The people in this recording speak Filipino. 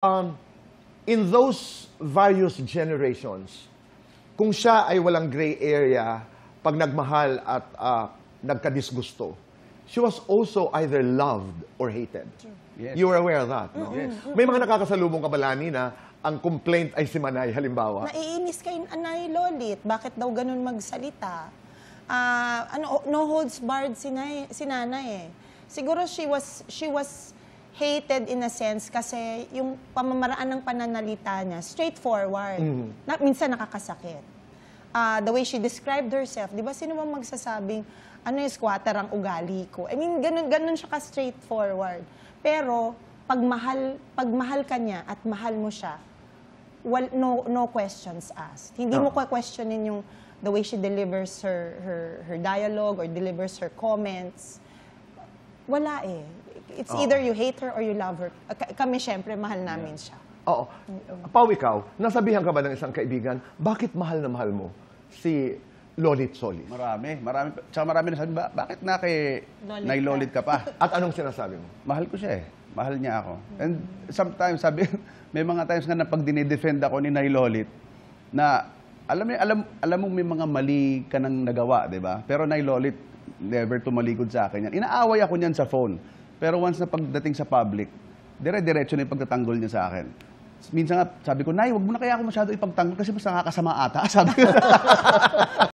um, in those various generations, kung siya ay walang gray area pag nagmahal at nagkadisgusto, she was also either loved or hated. Yes. You were aware of that, no? Yes. May mga nakakasalubong kabalani na ang complaint ay si Manay, halimbawa. Naiinis kay Anay Lolit. Bakit daw ganun magsalita? No holds barred si Nanay eh. Siguro she was hated in a sense kasi yung pamamaraan ng pananalita niya, straightforward. Minsan nakakasakit. The way she described herself, di ba sino ba magsasabing, ano yung squatter ang ugali ko? I mean, ganun siya ka-straightforward. Pero, pag mahal ka niya at mahal mo siya, no questions asked. Hindi mo questionin yung the way she delivers her dialogue or delivers her comments. Wala eh. It's either you hate her or you love her. Kami, syempre, mahal namin siya. Oo. Pao, ikaw, nasabihan ka ba ng isang kaibigan, bakit mahal na mahal mo si Lolit Solis? Marami. Tsaka marami na sabi, bakit na kay Nay Lolit ka pa? At anong sinasabi mo? Mahal ko siya eh. Mahal niya ako. And sometimes, may mga times nga na pag dinidefend ako ni Nay Lolit, na alam mo may mga mali ka nang nagawa, di ba? Pero Nay Lolit, never tumalikod sa akin yan. Inaaway ako niyan sa phone. Pero once na pagdating sa public, dire-diretso na yung pagtatanggol niya sa akin. Minsan nga, sabi ko, Nay, wag mo na kaya ako masyado ipagtanggol kasi mas nakakasama ata. Sabi ko.